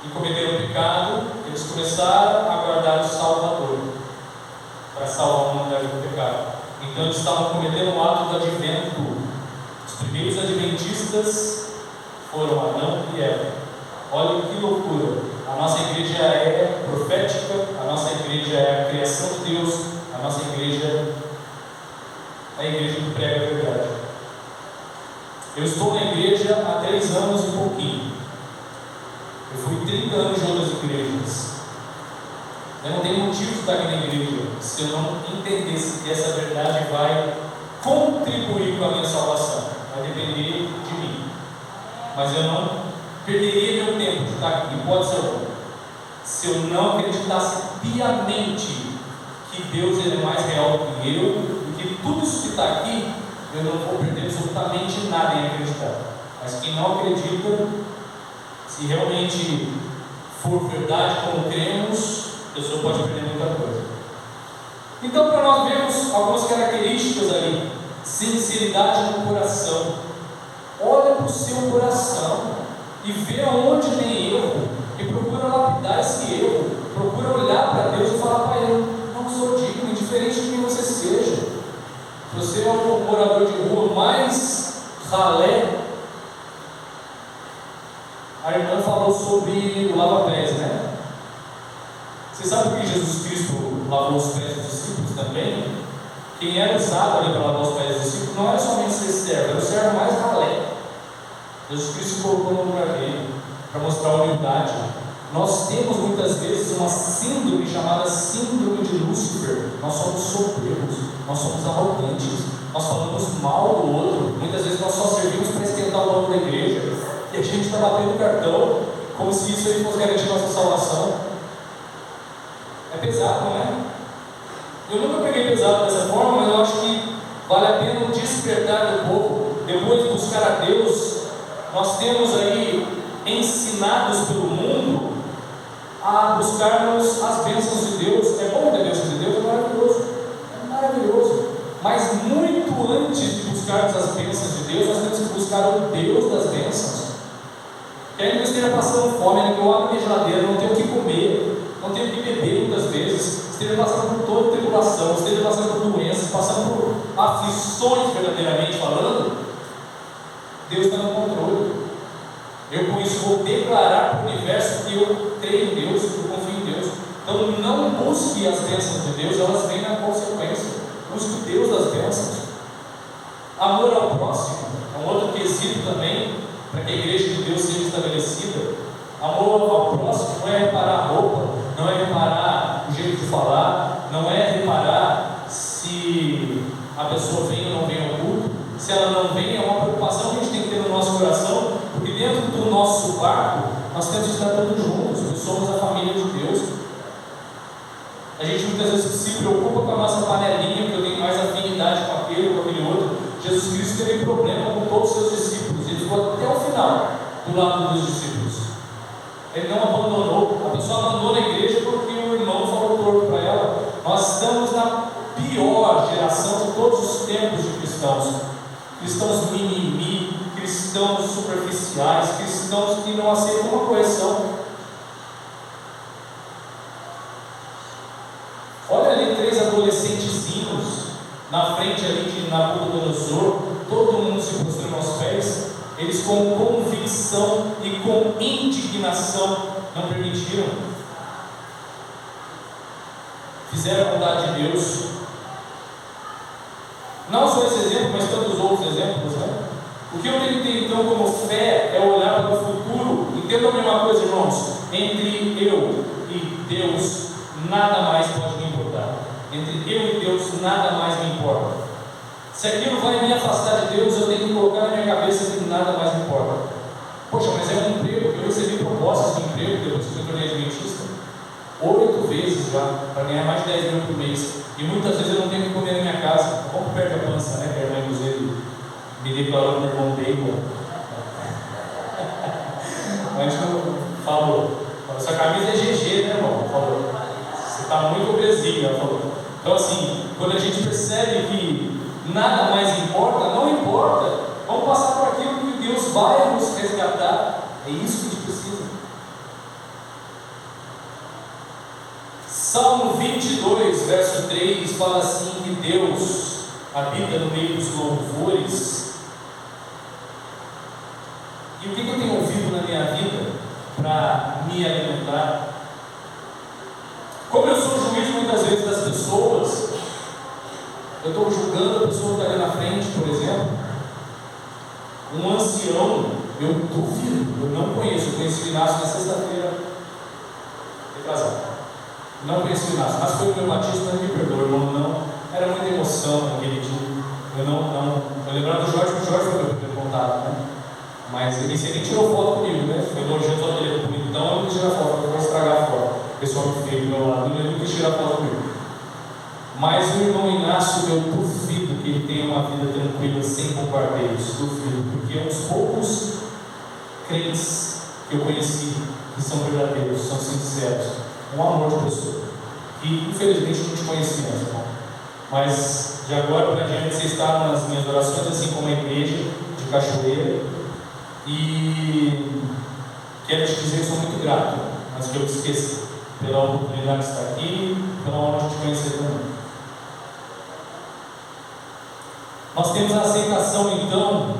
e cometeram o pecado, eles começaram a guardar o Salvador para salvar a humanidade do pecado. Então eles estavam cometendo o ato do advento. Os primeiros adventistas foram Adão e Eva. Olha que loucura! A nossa igreja é profética, a nossa igreja é a criação de Deus, a nossa igreja é a igreja que prega a verdade. Eu estou na igreja há 3 anos e pouquinho. Eu fui 30 anos de outras igrejas. Eu não tenho motivo de estar aqui na igreja se eu não entendesse que essa verdade vai contribuir com a minha salvação. Vai depender de mim. Mas eu não perderia meu tempo de estar aqui, pode ser bom, se eu não acreditasse piamente que Deus ele é mais real do que eu, e que tudo isso que está aqui, eu não vou perder absolutamente nada em acreditar. Mas quem não acredita, se realmente for verdade como cremos, a pessoa pode perder muita coisa. Então, para nós vermos algumas características ali: sinceridade no coração. Olha para o seu coração e vê aonde tem erro e procura lapidar esse erro. Procura olhar para Deus e falar para Ele: não sou digno, indiferente de quem você seja. Se você é um morador de rua mais ralé. A irmã falou sobre o lava-pés, né? Você sabe por que Jesus Cristo lavou os pés dos discípulos também? Quem era usado ali para lavar os pés dos discípulos não era somente ser servo, era o servo mais ralé. Jesus Cristo colocou no lugar dele para mostrar a humildade. Nós temos muitas vezes uma síndrome chamada síndrome de Lúcifer. Nós somos soberbos, nós somos arrogantes, nós falamos mal do outro. Muitas vezes nós só servimos para esquentar o banco da igreja e a gente está batendo cartão como se isso aí fosse garantir nossa salvação. É pesado, não é? Eu nunca peguei pesado dessa forma, mas eu acho que vale a pena o despertar do povo. Depois de buscar a Deus, nós temos aí ensinados pelo mundo a buscarmos as bênçãos de Deus. É bom ter bênçãos de Deus, é maravilhoso, mas muito antes de buscarmos as bênçãos de Deus, nós temos que buscar o Deus das bênçãos. Que ainda esteja passando fome, ainda que eu abra minha geladeira, não tenho o que comer, não tenho o que beber muitas vezes, esteja passando por toda tribulação, esteja passando por doenças, passando por aflições verdadeiramente falando, Deus está no controle. Eu com isso vou declarar para o universo que eu creio em Deus, que eu confio em Deus. Então não busque as bênçãos de Deus, elas vêm na consequência. Busque Deus das bênçãos. Amor ao próximo é um outro quesito também para que a igreja de Deus seja estabelecida. Amor ao próximo não é reparar a roupa, não é reparar o jeito de falar, não é reparar se a pessoa vem ou não vem ao culto. Se ela não vem, é uma preocupação que a gente tem que ter no nosso coração, porque dentro do nosso barco nós temos que estar todos juntos, nós somos a família de Deus. A gente muitas vezes se preocupa com a nossa panelinha, porque eu tenho mais afinidade com aquele ou com aquele outro. Jesus Cristo teve problema com todos os seus discípulos, ele ficou até o final do lado dos discípulos. Ele não abandonou. A pessoa abandona a igreja porque o irmão falou torto para ela. Nós estamos na pior geração de todos os tempos de cristãos. Cristãos mimimi, cristãos superficiais, cristãos que não aceitam uma correção. Olha ali 3 adolescentezinhos na frente ali de Nabucodonosor, todo mundo se prostrando aos pés. Eles com convicção e com indignação não permitiram. Fizeram a vontade de Deus. Não só esse exemplo, mas tantos outros exemplos, né? O que eu tenho que ter então como fé é olhar para o futuro. Entenda a mesma coisa, irmãos. Entre eu e Deus, nada mais pode me importar. Entre eu e Deus, nada mais me importa. Se aquilo vai me afastar de Deus, eu tenho que colocar na minha cabeça que nada mais me importa. Poxa, mas é um emprego. Eu recebi propostas de emprego depois que eu me tornei adventista 8 vezes já, para ganhar mais de 10 mil por mês. E muitas vezes eu não tenho que comer na minha casa. Como perde a pança, né? Que a irmã José me declarou no irmão Bacon. Mas não falou. Essa camisa é GG, né, irmão? Falou. Você está muito obesinho, ela falou. Então, assim, quando a gente percebe que nada mais importa, não importa. Vamos passar por aquilo que Deus vai nos resgatar. É isso que a gente precisa. Salmo 22, verso 3 fala assim: que Deus habita no meio dos louvores. E o que eu tenho ouvido na minha vida para me alimentar? Como eu sou juiz muitas vezes das pessoas, eu estou julgando a pessoa que está ali na frente, por exemplo. Um ancião, eu duvido, eu não conheço. Eu conheci o Inácio na sexta-feira retrasada. Não conheci o Inácio, mas foi o meu batismo, me perdoa, irmão. Não, era muita emoção naquele dia. Eu lembrava do Jorge, porque o Jorge foi o meu primeiro contato, né? Mas ele nem tirou foto comigo, né? Foi nojento só dele comigo, então eu não quis tirar foto, eu vou estragar a foto. O pessoal que veio do meu lado, ele não quis tirar foto comigo. Mas o irmão Inácio, eu duvido que ele tenha uma vida tranquila, sem bombardeios. Duvido, porque uns poucos crentes que eu conheci, que são verdadeiros, são sinceros, um amor de pessoa, que infelizmente não te conheci antes, irmão. Mas de agora para diante você está nas minhas orações, assim como a igreja de Cachoeira. E quero te dizer que sou muito grato, mas que eu esqueci pela oportunidade de estar aqui, pela honra de te conhecer também. Nós temos a aceitação então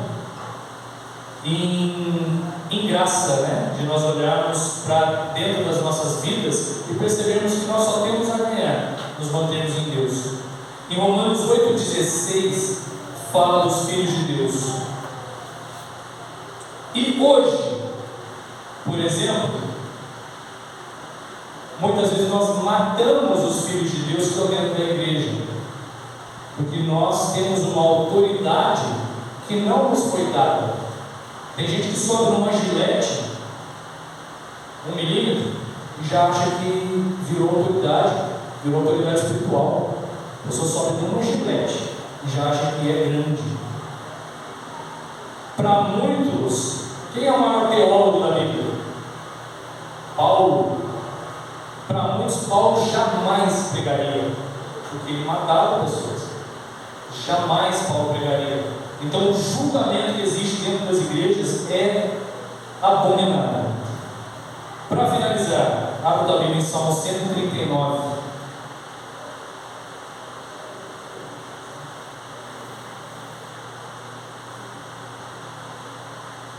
em graça, né? De nós olharmos para dentro das nossas vidas e percebermos que nós só temos a ganhar, nos mantermos em Deus. Em Romanos 8,16 fala dos filhos de Deus. E hoje, por exemplo, muitas vezes nós matamos os filhos de Deus que estão dentro da igreja, porque nós temos uma autoridade que não nos foi dada. Tem gente que sobe numa gilete, 1 milímetro, e já acha que virou autoridade espiritual. A pessoa sobe numa gilete e já acha que é grande. Para muitos, quem é o maior teólogo da Bíblia? Paulo. Para muitos, Paulo jamais pregaria, porque ele matava pessoas. Jamais Paulo pregaria. Então, o julgamento que existe dentro das igrejas é abominável. Para finalizar, abra tua Bíblia em Salmo 139.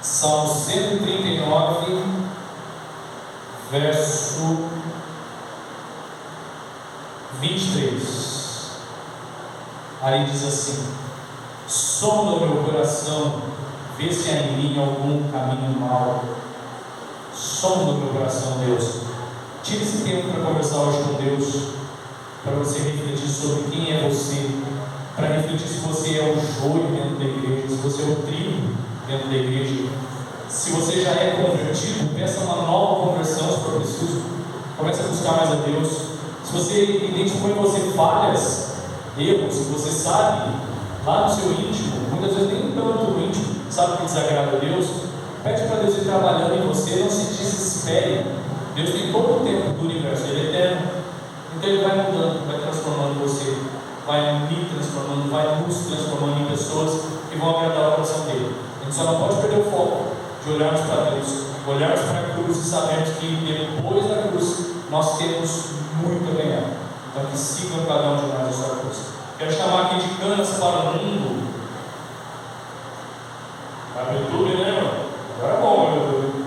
Salmo 139, verso 23. Aí diz assim: sonda o meu coração, vê se há em mim algum caminho mau. Sonda o meu coração, Deus. Tire esse tempo para conversar hoje com Deus, para você refletir sobre quem é você, para refletir se você é o joio dentro da igreja, se você é o trigo dentro da igreja. Se você já é convertido, peça uma nova conversão se for preciso. Comece a buscar mais a Deus. Se você identificou em você falhas, erros, que você sabe lá no seu íntimo, muitas vezes nem tanto no íntimo, sabe que desagrada a Deus, pede para Deus ir trabalhando em você, não se desespere. Deus tem todo o tempo do universo, Ele é eterno. Então Ele vai mudando, vai transformando você, vai me transformando, vai nos transformando em pessoas que vão agradar o coração dele. gente só não pode perder o foco de olharmos para Deus, olharmos para a cruz e sabermos que depois da cruz nós temos muito a ganhar. Então que sigam cada um de nós a sua cruz. Quero chamar aqui de Canas para o mundo. Vai para o YouTube, né, irmão? Agora é bom, meu YouTube.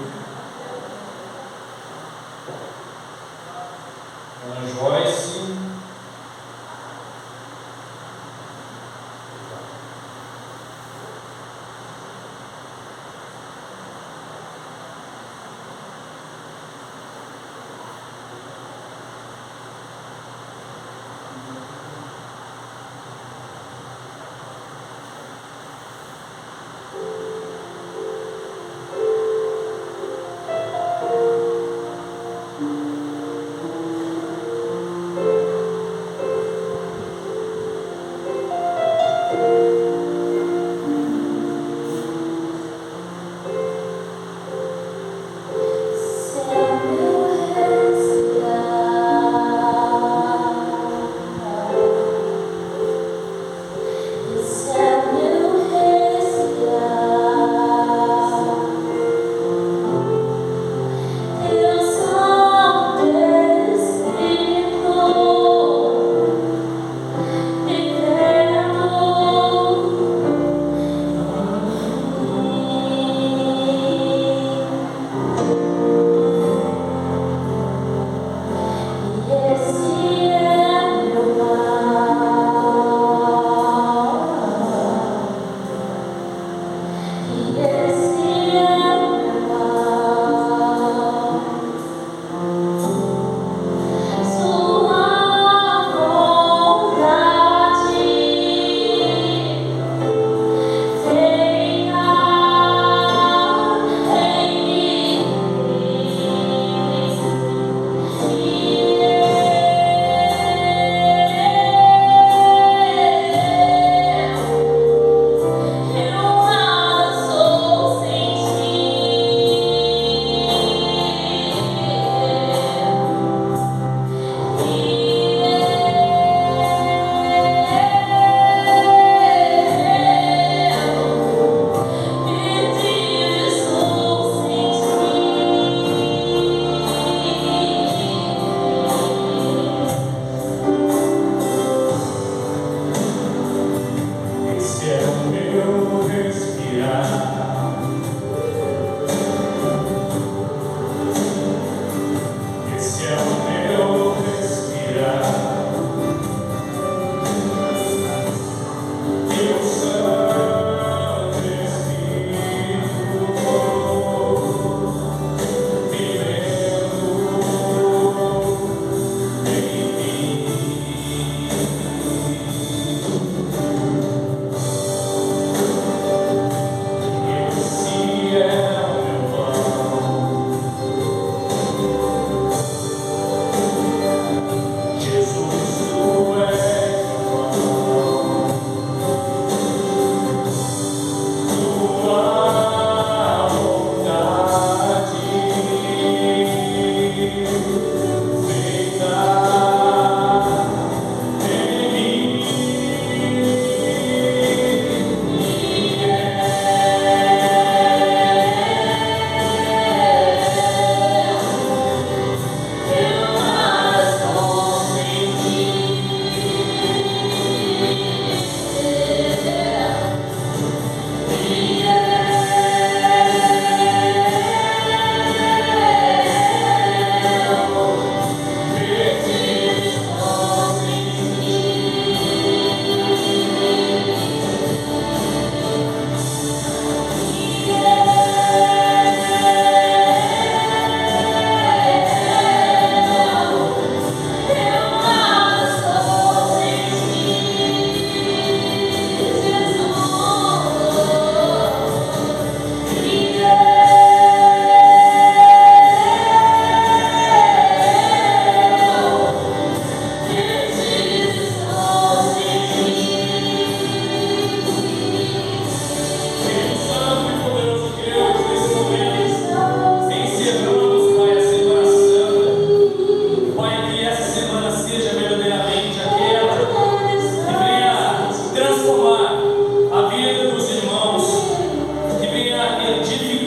Ana Joyce. Eu nada sou sem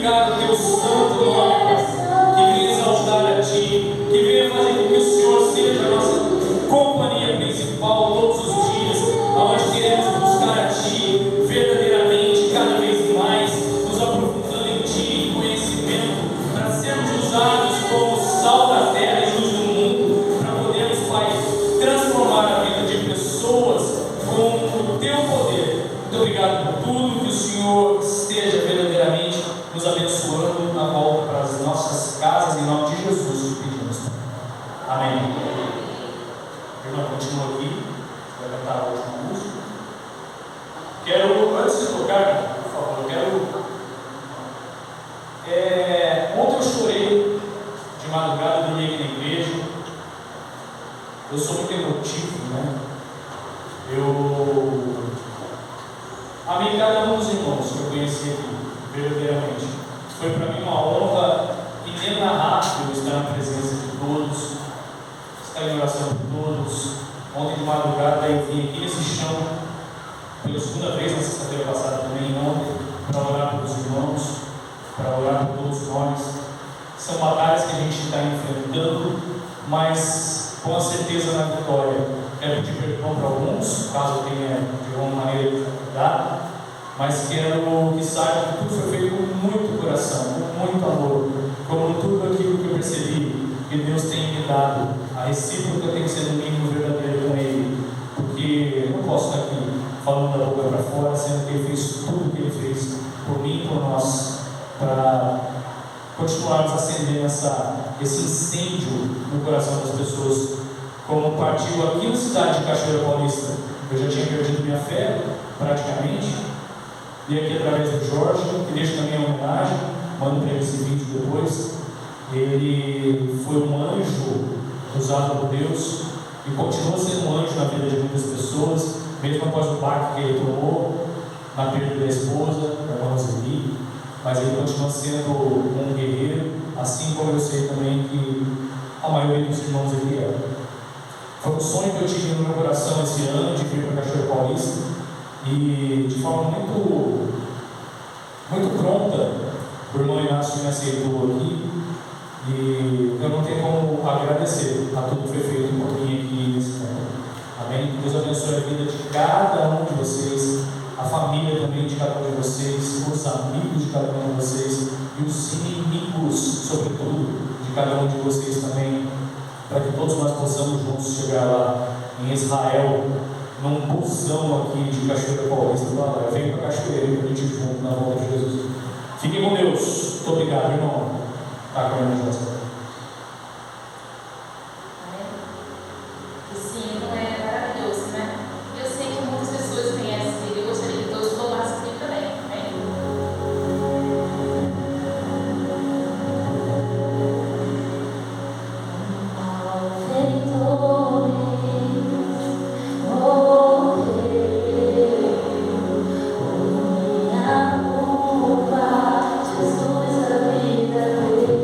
glorificar o teu santo nome, Pai. Que venha exaltar a Ti, que venha fazer com que o Senhor seja a nossa companhia principal todos os dias, onde queremos buscar a Ti verdadeiramente, cada vez mais, nos aprofundando em Ti, em conhecimento, para sermos usados como sal da terra e luz do mundo, para podermos, Pai, transformar a vida de pessoas com o Teu poder. Muito obrigado por tudo, que o Senhor esteja verdadeiramente nos abençoando na volta para as nossas casas, em nome de Jesus te pedimos. Amém. Irmão, continua aqui, vai cantar a última música. Antes de tocar, por favor, ontem eu chorei de madrugada, dormi aqui na igreja. Eu sou muito emotivo, né? Eu amei cada um dos irmãos que eu conheci aqui, verdadeiramente. Foi para mim uma honra inenarrável estar na presença de todos, estar em oração por todos. Ontem de madrugada eu vim aqui nesse chão, pela segunda vez na sexta-feira passada também, ontem, para orar pelos irmãos, para orar por todos nós. São batalhas que a gente está enfrentando, mas com a certeza na vitória. Quero pedir perdão para alguns, caso tenha de alguma maneira dificuldade, mas quero que saibam que tudo foi feito com muito coração, com muito amor, como tudo aquilo que eu percebi que Deus tem me dado. A recíproca tem que ser no mínimo verdadeira com Ele, porque eu não posso estar aqui falando da boca para fora, sendo que Ele fez tudo o que Ele fez por mim e por nós, para continuarmos acendendo esse incêndio no coração das pessoas. Como partiu aqui na cidade de Cachoeira Paulista, eu já tinha perdido minha fé, praticamente, e aqui através do Jorge, que deixo também a homenagem, mando para ele esse vídeo depois. Ele foi um anjo usado por Deus e continua sendo um anjo na vida de muitas pessoas, mesmo após o baque que ele tomou na perda da esposa, da irmã Roseli, mas ele continua sendo um guerreiro, assim como eu sei também que a maioria dos irmãos aqui é. Foi um sonho que eu tive no meu coração esse ano de vir para Cachoeira Paulista, e de forma muito pronta o irmão Inácio me aceitou aqui, e eu não tenho como agradecer a tudo que foi feito por mim aqui nesse tempo. Amém? Que Deus abençoe a vida de cada um de vocês, a família também de cada um de vocês, os amigos de cada um de vocês e os inimigos, sobretudo, de cada um de vocês também, para que todos nós possamos juntos chegar lá em Israel, num busão aqui de Cachoeira Paulista. Venha para Cachoeira e a gente junto na volta de Jesus. Fiquem com Deus. Muito obrigado, irmão. Tá com a minha resposta. Esse hino é maravilhoso, né? Eu sei que muitas pessoas conhecem ele, eu gostaria que todos louvassem ele também. Amém? Jesus, a vida dele.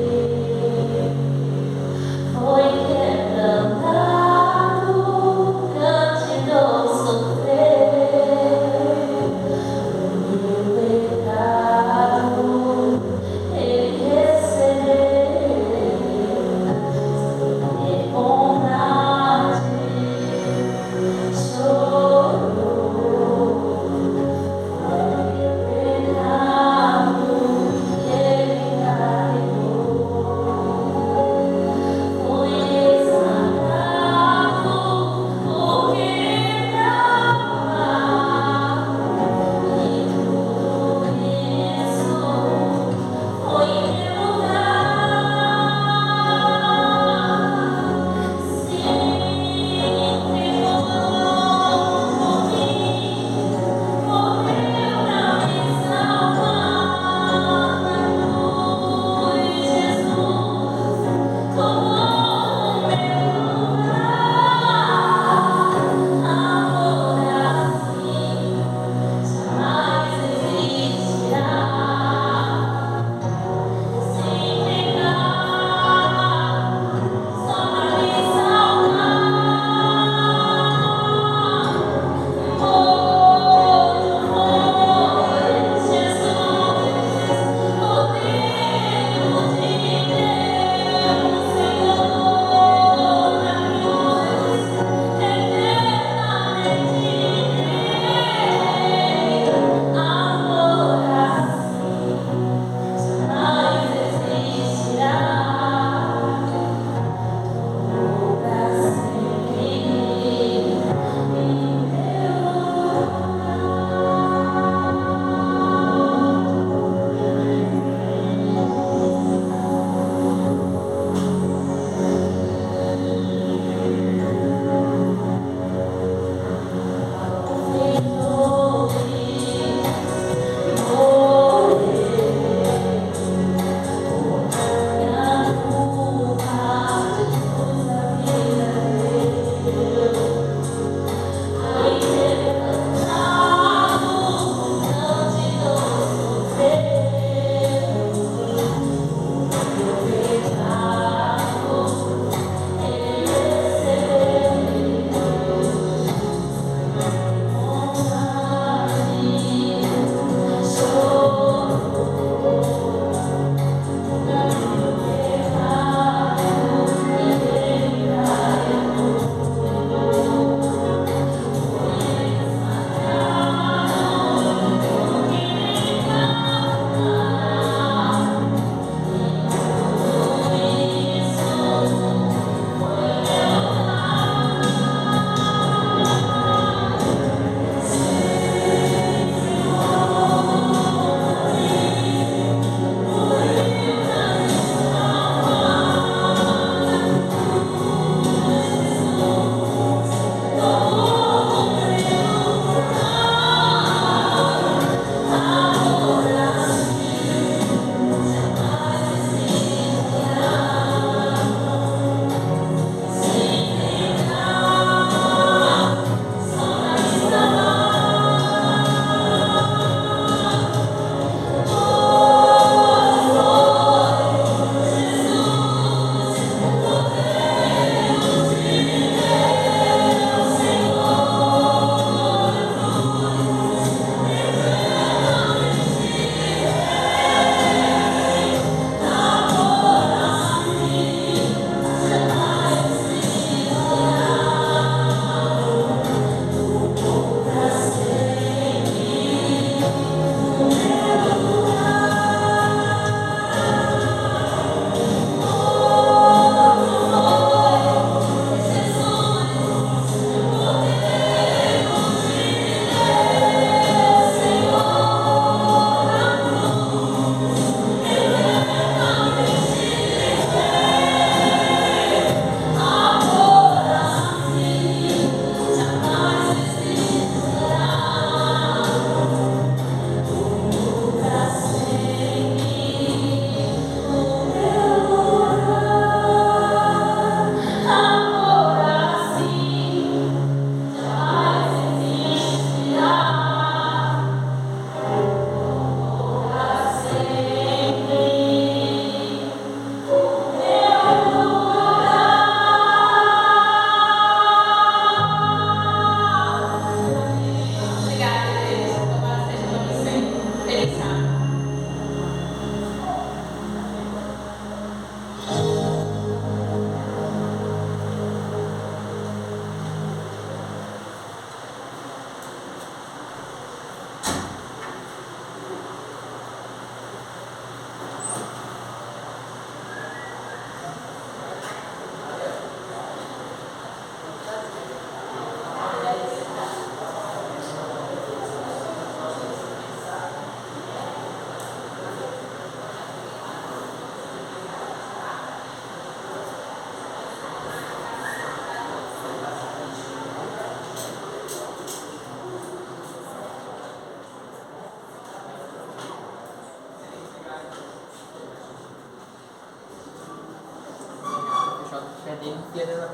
tienes la